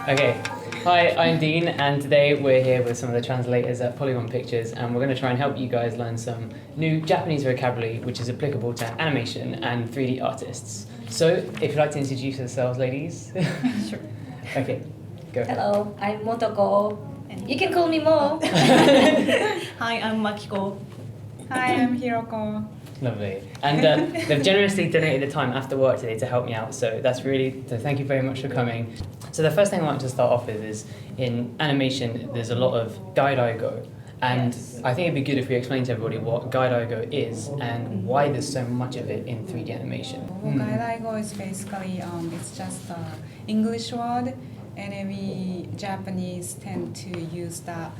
Okay, hi, I'm Dean, and today we're here with some of the translators at Polygon Pictures, and we're going to try and help you guys learn some new Japanese vocabulary which is applicable to animation and 3D artists. So, if you'd like to introduce yourselves, ladies. Sure. Okay, go ahead. Hello, I'm Motoko. You can call me Mo. Hi, I'm Makiko. Hi, I'm Hiroko. Lovely. And they've generously donated the time after work today to help me out, so thank you very much for coming. So the first thing I want to start off with is, in animation, there's a lot of gairaigo. And Yes. I think it'd be good if we explain to everybody what gairaigo is and why there's so much of it in 3D animation. Gairaigo is basically it's just an English word, and we Japanese tend to use the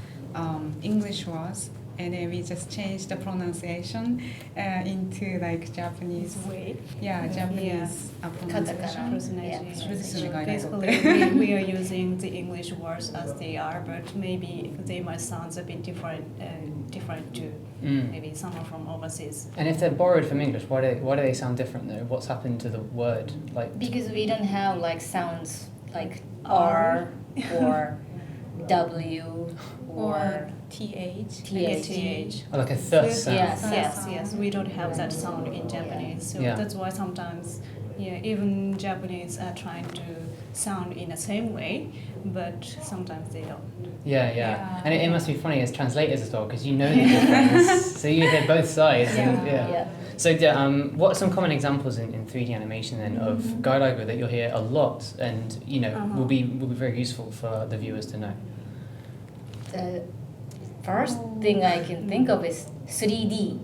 English words, and then we just change the pronunciation into like Japanese Way. Yeah, Japanese pronunciation. Pronunciation. Yeah. Basically, we are using the English words as they are, but maybe they might sound a bit different to maybe someone from overseas. And if they're borrowed from English, why do they sound different though? What's happened to the word? Like, Because we don't have like sounds like R or W or TH. TH. or like a thus sound? Yes. Yes, we don't have that sound in Japanese, so Yeah. that's why sometimes, even Japanese are trying to sound in the same way, but sometimes they don't. Yeah. And it must be funny as translators as well, because you know the difference. So you hear both sides. And, Yeah. So what are some common examples in 3D animation then of gairaigo that you'll hear a lot and will be very useful for the viewers to know? The first thing I can think of is 3D.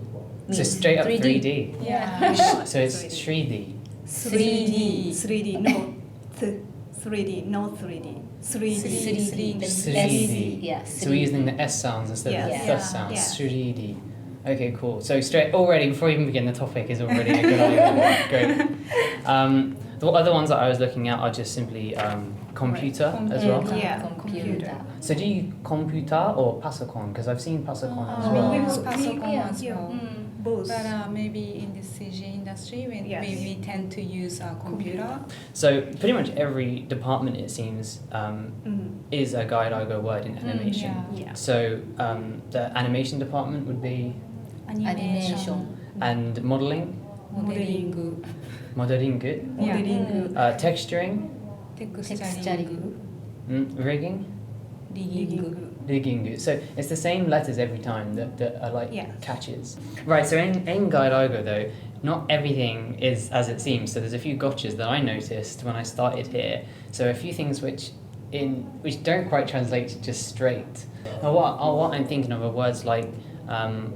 So means straight up 3D. Yeah. So it's 3D. 3D, no, 3D, no 3D. 3D. 3D. Yeah. So we're using the S sounds instead of the Yeah. thus sounds. Yeah. 3D. Okay, cool. So straight already before we even begin, the topic is already a good idea. Great. The other ones that I was looking at are just simply computer as well. Yeah, Computer. So do you computer or pasokon? Because I've seen pasokon as We well. use pasokon as Yeah. well. Both. But maybe in the CG industry, we tend to use a computer. So pretty much every department, it seems, is a gairaigo word in animation. Yeah. So the animation department would be, Animation. and modeling, Modeling. modeling, Yeah. texturing, Texturing. rigging, rigging. So it's the same letters every time that are like Yeah. catches. Right, so in gairaigo though, not everything is as it seems. So there's a few gotchas that I noticed when I started here. So a few things which don't quite translate just straight. Now what I'm thinking of are words like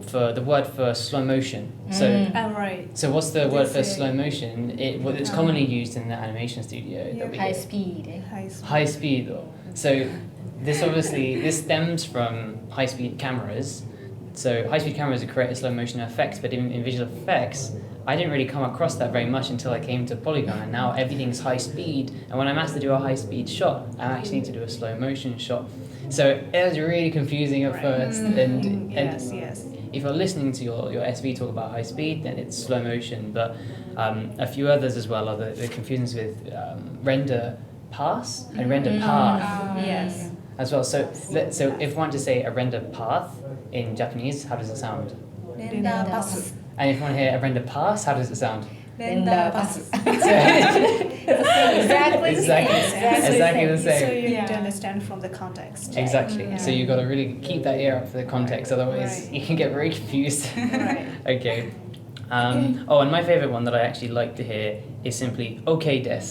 for the word for slow motion. So Right. so what's the word for slow motion? It's commonly used in the animation studio. that we High get. speed. High speed. So this stems from high speed cameras. So high speed cameras create a slow motion effect, but in visual effects, I didn't really come across that very much until I came to Polygon, and now everything's high speed. And when I'm asked to do a high speed shot, I actually need to do a slow motion shot. So it was really confusing at first. And Yes. if you're listening to your SV talk about high speed, then it's slow motion. But a few others as well are the confusions with render pass and render path Yes. as well. So if we want to say a render path in Japanese, how does it sound? Render pass. And if you want to hear a render pass, how does it sound? Render pass. Exactly Exactly the So same. you need to understand from the context. Exactly. So you've got to really keep that ear up for the context, otherwise Right. you can get very confused. Right. Okay. And my favorite one that I actually like to hear is simply okay des.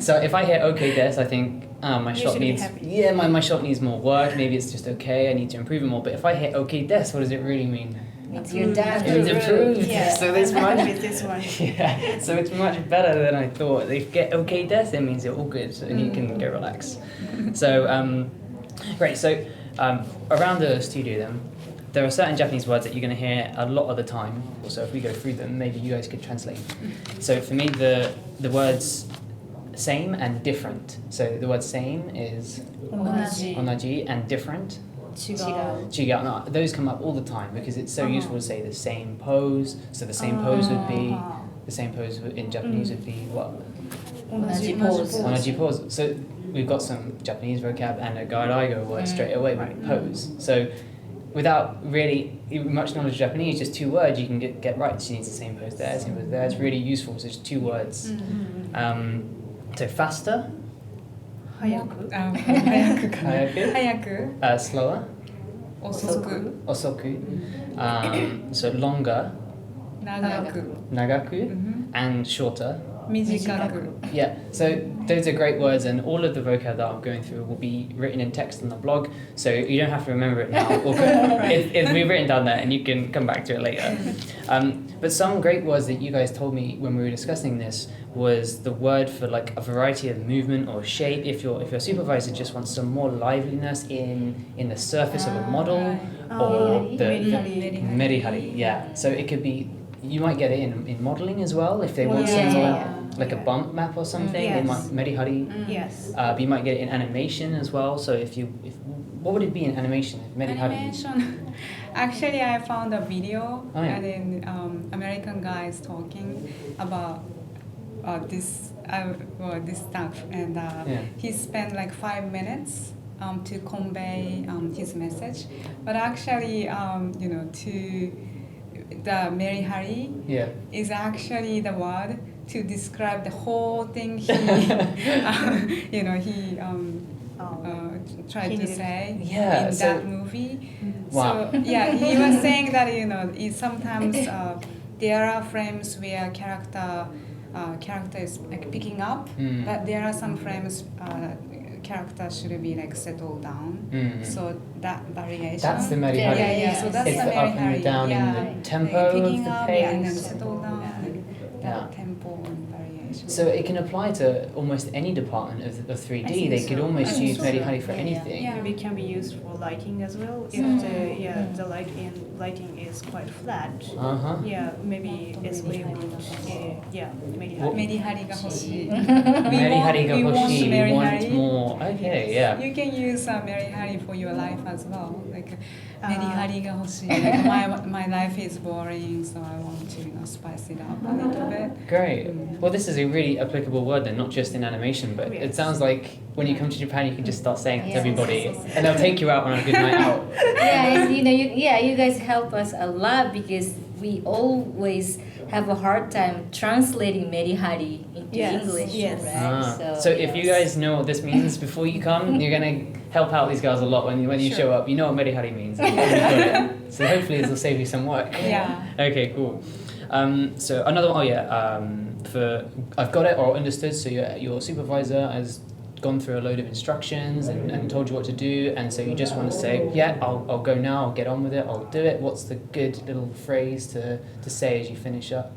So if I hear okay des, I think my You shot should be needs happy. my shot needs more work. Maybe it's just okay. I need to improve it more. But if I hear okay des, what does it really mean? Means you're done. It's improved. Yeah. So this I'm much. happy with this one. Yeah. So it's much better than I thought. If you get okay des, it means you're all good, and you can go relax. So great. So around the studio then, there are certain Japanese words that you're going to hear a lot of the time. So if we go through them, maybe you guys could translate. So for me, the words same and different. So the word same is onaji and different. 違う Chiga. No, those come up all the time because it's so useful to say the same pose. So the same pose would be, the same pose in Japanese would be what? Onaji pose. Onaji pose. So we've got some Japanese vocab and a gairaigo word straight away with pose. So without really much knowledge of Japanese, just 2 words you can get right. She needs the same pose there, same pose there. It's really useful. So just 2 words. So faster, 早く。早くかな。 hayaku, 早く、 slower, 遅く、 osoku. So longer, 長く、 nagaku, and shorter. 短く。 Yeah, so those are great words, and all of the vocab that I'm going through will be written in text on the blog, so you don't have to remember it now. Or it'll be written down there, and you can come back to it later. But some great words that you guys told me when we were discussing this was the word for like a variety of movement or shape. If your supervisor just wants some more liveliness in the surface of a model, or the merihari. Yeah, so it could be. You might get it in modeling as well if they want some more, like a bump map or something. They might merihari. Yes. But you might get it in animation as well. So if what would it be in animation? Merihari. Animation. Actually, I found a video Oh, yeah. and then American guys talking about this this stuff, and he spent like 5 minutes to convey his message. But actually, to the Merihari is actually the word to describe the whole thing he, tried to say in that movie. Wow. So yeah, he was saying that sometimes there are frames where character is like picking up, but there are some frames character should be like settled down. So that variation. That's the merihari. Yeah. So that's it's the the up and merihari. the down in the tempo picking of the up, pace. and then settle down. That tempo and variation. So it can apply to almost any department of 3D. They could almost use merihari for anything. Maybe it can be used for lighting as well. If the lighting is quite flat. Yeah, maybe it's labeled. Merihari ga hoshii. Merihari ga we want hoshii. We want merihari. more. Okay, yeah. You can use merihari for your life as well. Like merihari ga hoshii. Like my life is boring, so I want to spice it up a little bit. Great. Well, this is a really applicable word then, not just in animation, but it sounds like when you come to Japan, you can just start saying it to everybody, and they'll take you out on a good night out. You guys help us a lot because we always have a hard time translating merihari into English, right? So if you guys know what this means before you come, you're gonna help out these guys a lot when you show up. You know what merihari means. You've got it. So hopefully this will save you some work. Yeah. Okay, cool. So another one, for I've got it or understood. So your supervisor has gone through a load of instructions and told you what to do, and so you just want to say, yeah, I'll go now, I'll get on with it, I'll do it. What's the good little phrase to say as you finish up?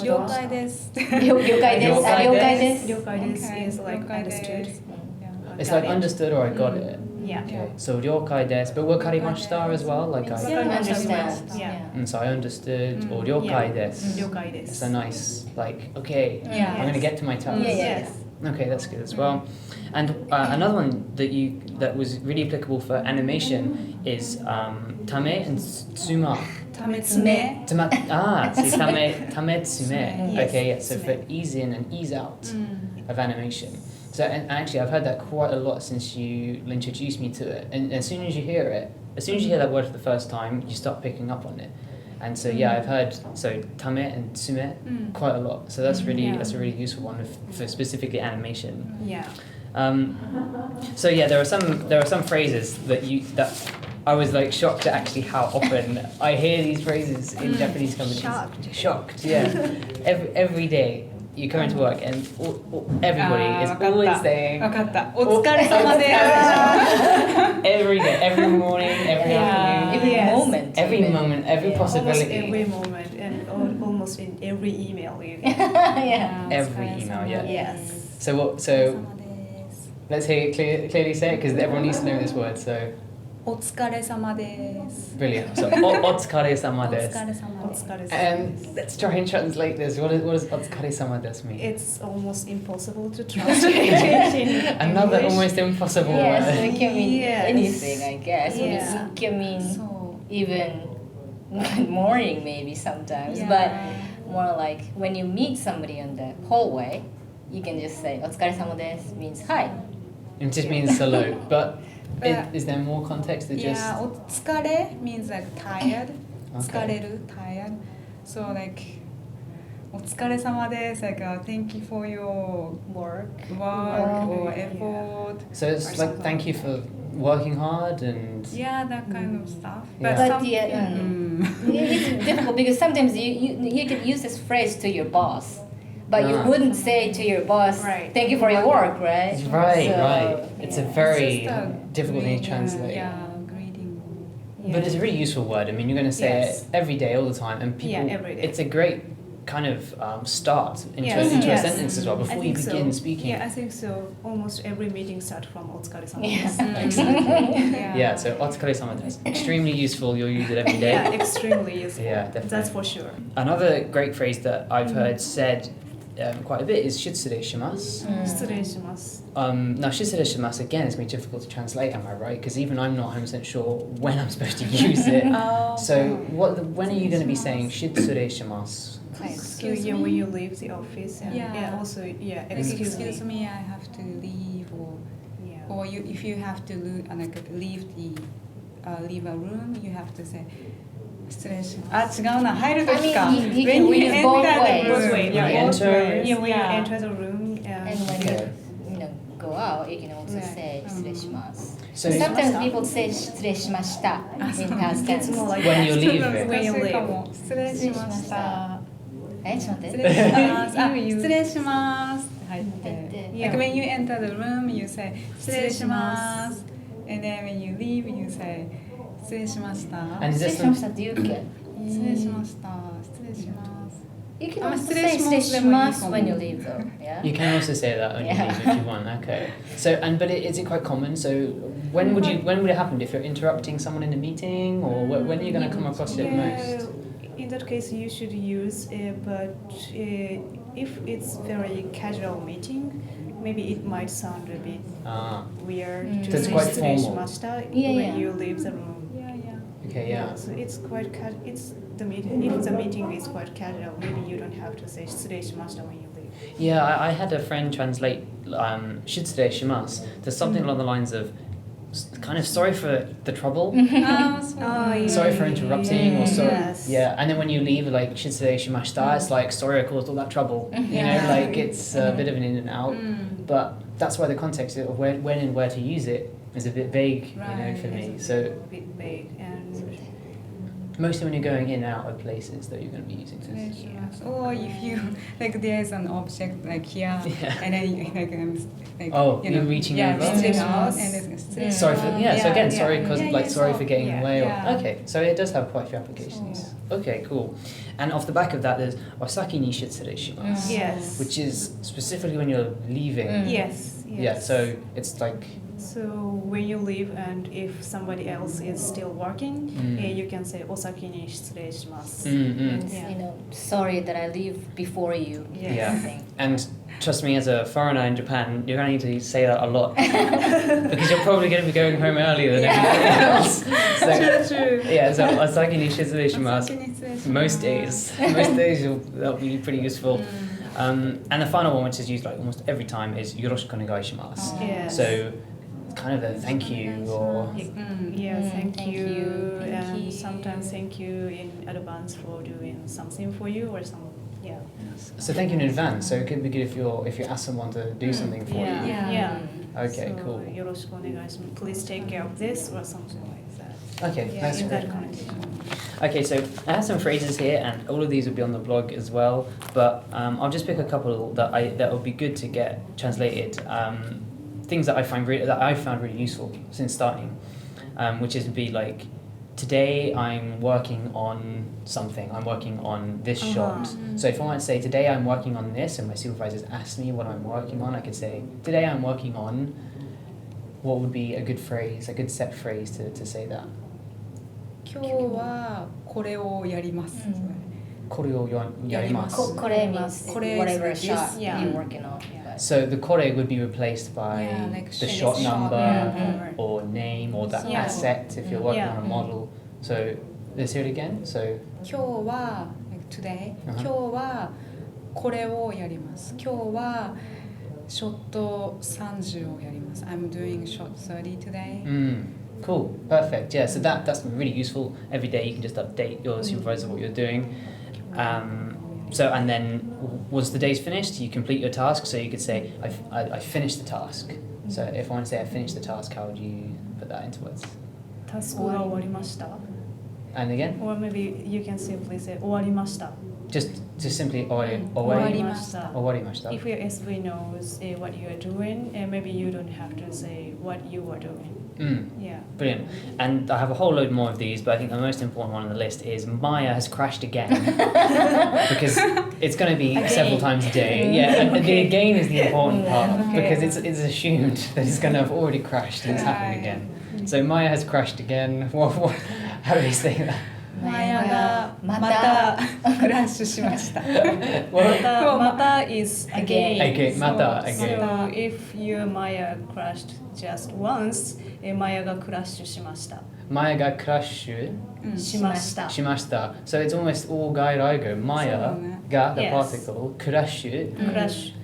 了解です。了解です。了解です。了解です is like understood. It's like understood or I got it. Yeah. Okay. So 了解です, but wakarimashita as well, like I. Understand. Yeah. So I understood or 了解です. 了解です It's a nice okay. Yeah. I'm gonna get to my task. Yes. Okay, that's good as well. And another one that was really applicable for animation is tame and tsuma. ためつめ。See, tame tsume. Yes. Okay, yeah. So for ease in and ease out of animation. So and actually, I've heard that quite a lot since you introduced me to it. And as soon as you hear that word for the first time, you start picking up on it. And so I've heard tame and tsume quite a lot. So that's a really useful one for specifically animation. Yeah. There are some phrases that I was like shocked at actually how often I hear these phrases in Japanese companies. Shocked, yeah. Every day you come into work and everybody is always saying わかった。お疲れ様です。 every day, every morning, every afternoon, Every moment. every Almost possibility. every moment and almost in every email. Every email, yeah. Yes. So let's hear you clearly say it because everyone needs to know this word. So お疲れ様です。 brilliant. So otsukare-sama お疲 desu. れ様です。 And let's try and translate this. What does otsukare-sama desu mean? It's almost impossible to translate in Another English. almost impossible Yes, word. it can mean Yes. anything, I guess. Yeah. It can mean So even good morning maybe sometimes, but more like when you meet somebody on the hallway, you can just say お疲れ様です means hi. It just means hello. But But- is there more context to just? Yeah, お疲れ means like tired. Okay. 疲れる tired. So like お疲れ様です like thank you for your Work. work or Yeah. effort. So it's Or like something. thank you for working hard and. Yeah, that kind of stuff. Yeah. But some- yeah, it's difficult because sometimes you can use this phrase to your boss, but you Ah. wouldn't say to your boss, Right. "Thank you for your work," right? Right, So, right. It's a yeah. very It's just a difficult thing to greeting, translate. Yeah, greeting. But it's a really useful word. I mean, you're going to say Yes. it every day, all the time, and people. Yeah, every day. It's a great kind of start into, Yes, into a yes. sentence as well I before you think begin so. speaking. Yeah, I think so. Almost every meeting starts from お疲れ様 Yes. です。Yeah, so otsukare-sama desu. Extremely useful. You'll use it every day. Yeah, extremely useful. Yeah, definitely. That's for sure. Another great phrase that I've heard said quite a bit is shitsurei shimasu. 失礼します。 Now, shitsurei shimasu, again, it's going to be difficult to translate, am I right? Because even I'm not 100% sure when I'm supposed to use it. So, when are you going to be saying shitsurei shimasu? Excuse you when you leave the office. And Yeah. Also, yeah, Like, excuse me, I have to leave, or Yeah. or you if you have to leave leave a room, you have to say 失礼します。違うな、入る時か。 I mean, you When can you use both enter ways. the room, Both ways. yeah, When you both enter- ways. Yeah, when you Yeah. enter the room. And when Okay. you go out, you can also Right. say 失礼します. So, Sometimes people say 失礼しました in past tense. It's more like when that. you leave it. When you 難しい leave. かも。失礼しました。え、ちょっと待っ失て。礼します。あ、 You- you- 失礼しますって入って。 Yeah. Like when you enter the room, you say 失礼します。And then when you leave, you say 失礼しました。 And 失 is 礼 this しましたって言うっけ？失礼しました。失礼します。 You can あ、 also 失 say 礼します。失礼します when you leave though. Yeah. You can also say that when you Yeah. leave if you want. Okay. So, but is it quite common? So, when would it happen if you're interrupting someone in a meeting, or when are you going to come across it most? In that case, you should use but if it's very casual meeting, maybe it might sound a bit Ah, weird Mm. to That's say quite 失礼し formal. ました Yeah, when yeah. you leave the room. Yeah, yeah. okay, yeah. So it's quite it's the meeting. If the meeting is quite casual, maybe you don't have to say 失礼しました when you leave. Yeah, I had a friend translate shitsurei shimasu to something along the lines of kind of sorry for the trouble. Ah, so yeah. Sorry for interrupting, or sorry. Yes. Yeah, and then when you leave, like shitsurei shimashita, it's like sorry I caused all that trouble. You know, Yeah. like it's a bit of an in and out. Mm. But that's why the context of when and where to use it is a bit vague, you know, Right. for me. It's So a bit vague and mostly when you're going in and out of places that you're going to be using失礼 this. します。Or if you like there's an object like here, Yeah. and then you, like Oh, you know, you're reaching yeah, over? 失礼します and it's 失礼します。 Sorry for so again, sorry yeah. because Yeah, like yeah, sorry so- for getting yeah, away. Or, yeah. okay, so it does have quite a few applications. Okay, cool. And off the back of that, there's wasaki ni shitsurei shimasu, yes. which is specifically when you're leaving. Yes. Yeah, so it's like So when you leave and if somebody else is still working, you can say お先に失礼します。 Means, Yeah. you know, sorry that I leave before you. Yeah. Yeah. Something. And trust me, as a foreigner in Japan, you're going to need to say that a lot because you're probably going to be going home earlier than everybody else. So, True. yeah, so asaki ni shitsurei shimasu. 先に失礼します。 Most days, most days that'll be pretty useful. And the final one, which is used like almost every time, is yoroshiku onegai shimasu. Yes. So, kind of a thank you or Yeah, thank thank you. you, thank And you. sometimes thank you in advance for doing something for you or some. Yeah. so thank you in advance. So it could be good if you ask someone to do something for Yeah. you. Yeah. Okay, so, cool. よろしくお願いします. Please take care of this or something like that. Okay, Yeah, that's in great. that connotation. Okay, so I have some phrases here, and all of these will be on the blog as well. But I'll just pick a couple that would be good to get translated. Things that I found really useful since starting, which is be like, today I'm working on something. I'm working on this shot. So if I want to say today I'm working on this, and my supervisors ask me what I'm working on, I could say today I'm working on. What would be a good phrase, a good set phrase to say that? 今日はこれをやります。これをやります。 Kore means Kore is whatever like shot this. Yeah. you're working on. Yeah. So the kore would be replaced by Yeah, like the shot shot number yeah. or name or the Yeah. asset if you're working Yeah. on a model. So let's hear it again. So 今日は like today、 Uh-huh. 今日はこれをやります。今日はショット30をやります。I'm doing shot 30 today. Cool, perfect. Yeah, so that's really useful. Every day you can just update your supervisor what you're doing. So and then once the day's finished, you complete your task. So you could say I finished the task. So if I want to say I finished the task, how would you put that into words? タスクが終わりました。 And again, Or maybe you can simply say 終わりました just simply 終終わりわりました If your SV knows what you are doing, maybe you don't have to say what you are doing. Yeah. Brilliant. And I have a whole load more of these, but I think the most important one on the list is Maya has crashed again. Because it's going to be several times a day. Yeah, and the again is the important part because it's assumed that it's going to have already crashed and it's happened again. So Maya has crashed again. How do you say that? マヤがまたクラッシュしました。また is again. Again, また again. So if your Maya crashed just once, マヤがクラッシュしました。Maya ga crashed しました。 shimashita. So it's almost all gairaigo. Maya ga, the Yes. particle, crashed.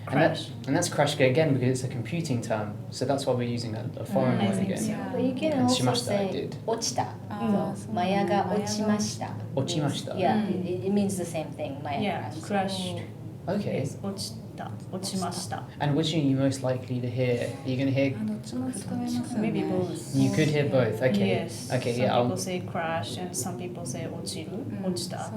Crash. And that's crash again because it's a computing term. So that's why we're using a foreign I word think again. so. But you can And also shimashita, I say did. 落ちた。あそうマヤが落ちました。落ちました。 Yeah, it means the same thing. Maya Yeah, crashed. Okay. Yes, 落ちた。落ちました。 And which are you most likely to hear? Are you going to hear? どっちも使えますよね。 Maybe both. You could hear both. Okay. Yes. Okay. Some Yeah. people say crash and some people say 落ちる。落ちた。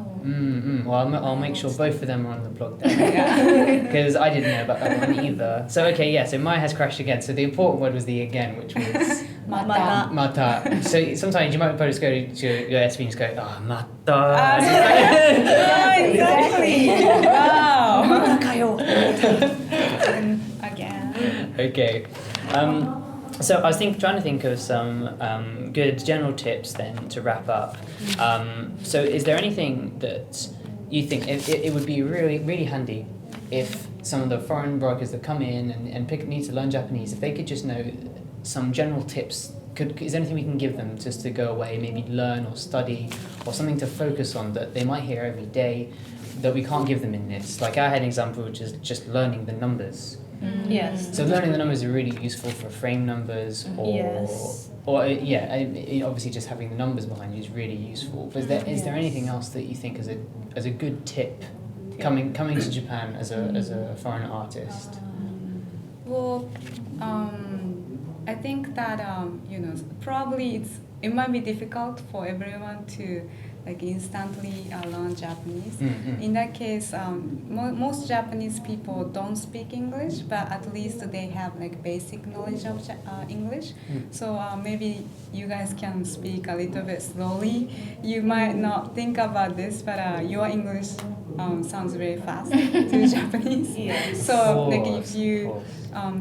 Well, I'll make sure both of them are on the blog then, because I didn't know about that one either. So okay, yeah. So Maya has crashed again. So the important word was the again, which was また。 mata. So sometimes you might probably just go to your SV and just go, oh, mata. Exactly. Wow. Again. Okay. So I was trying to think of some good general tips then to wrap up. So is there anything that you think it would be really handy if some of the foreign workers that come in and need to learn Japanese, if they could just know some general tips? Is there anything we can give them just to go away, maybe learn or study, or something to focus on that they might hear every day that we can't give them in this? Like I had an example, which is just learning the numbers. Yes. So learning the numbers are really useful for frame numbers, or Yes. obviously just having the numbers behind you is really useful. But is there anything else that you think as a good tip coming to Japan as a foreign artist? Well, I think that probably it might be difficult for everyone to like instantly learn Japanese. In that case, most Japanese people don't speak English, but at least they have like basic knowledge of English. So maybe you guys can speak a little bit slowly. You might not think about this, but your English sounds very fast to Japanese. Yes. So like if you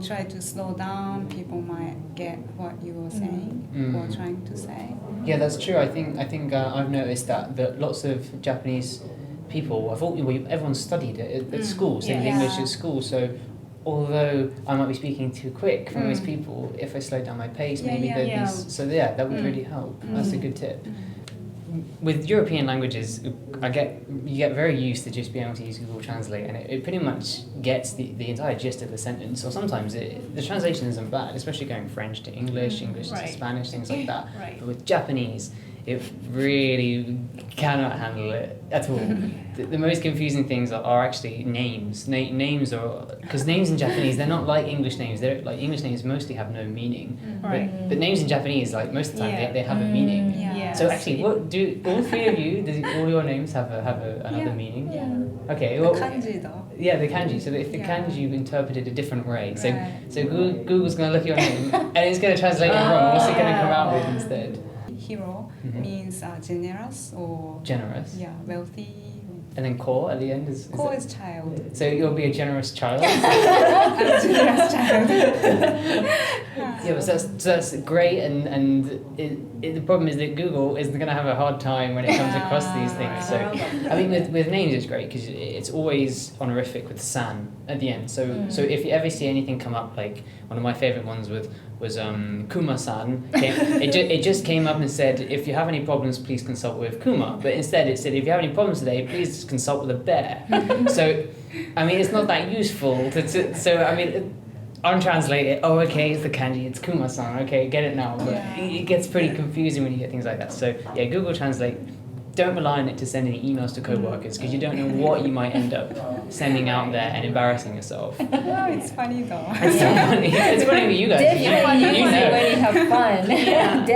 try to slow down, people might get what you were saying or trying to say. Yeah, that's true. I think I've noticed that lots of Japanese people, everyone studied it at school, studied English at school. So although I might be speaking too quick for most people, if I slow down my pace, maybe there'd be. So yeah, that would really help. That's a good tip. With European languages, you get very used to just being able to use Google Translate, and it pretty much gets the entire gist of the sentence. Or sometimes the translation isn't bad, especially going French to English, English to Spanish, things like that. Right. But with Japanese, it really cannot handle it at all. The most confusing things are actually names. Names are because names in Japanese, they're not like English names. They're like English names mostly have no meaning. But names in Japanese, like most of the time, they have a meaning. Yeah. So actually, what do all three of you? Does all your names have another meaning? Yeah. Okay. Well, The kanji though. yeah, the kanji. So if the kanji interpreted a different way, so Google's going to look at your name and it's going to translate it wrong. What's it going to come out with instead? Hero means generous or Generous. yeah, wealthy. And then ko at the end is Ko it- is child. So you'll be a generous child. Generous child. Yeah, but that's great, and the problem is that Google is going to have a hard time when it comes across these things. So I mean, with names it's great because it's always honorific with san at the end. So if you ever see anything come up, like one of my favorite ones was Kuma-san. It just came up and said, if you have any problems, please consult with Kuma. But instead it said, if you have any problems today, please consult with a bear. So I mean, it's not that useful. So I mean. untranslate it. Oh, okay, it's the kanji. It's Kuma-san. Okay, get it now. But it gets pretty confusing when you get things like that. So yeah, Google Translate. Don't rely on it to send any emails to co-workers because you don't know what you might end up sending out there and embarrassing yourself. Oh, it's funny though. It's so funny. It's funny with you guys. Definitely You know. when you have fun. Definitely.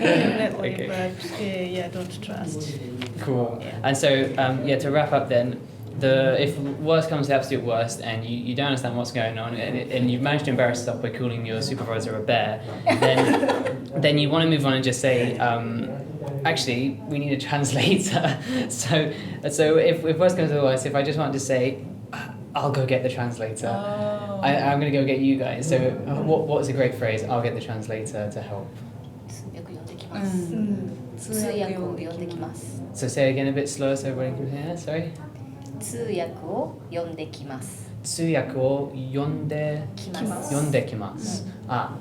Definitely, Okay. but yeah, don't trust. Cool. Yeah. And so, to wrap up then, if worst comes to absolute worst and you don't understand what's going on and you've managed to embarrass yourself by calling your supervisor a bear, then you want to move on and just say, actually, we need a translator. so if worst comes to the worst, if I just want to say, I'll go get the translator. I'm going to go get you guys. So what's a great phrase? I'll get the translator to help. 通訳を呼んできます。 So say it again a bit slower so everybody can hear. Sorry. 通訳を呼んできます。通訳を呼んできます。呼んできます.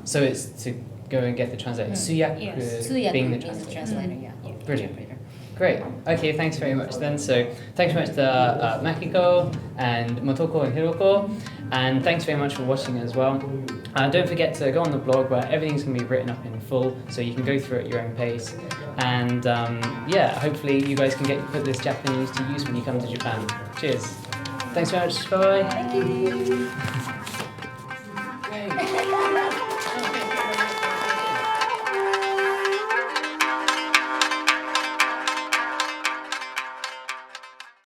So it's to go and get the translator. 通訳 Yes. 通訳 being the means translator. translator, yeah. Brilliant. Great. Okay, thanks very much then. So thanks very much to Makiko and Motoko and Hiroko. And thanks very much for watching as well. Don't forget to go on the blog where everything's going to be written up in full so you can go through it at your own pace. And hopefully you guys can put this Japanese to use when you come to Japan. Cheers. Thanks very much. Bye-bye. Thank you.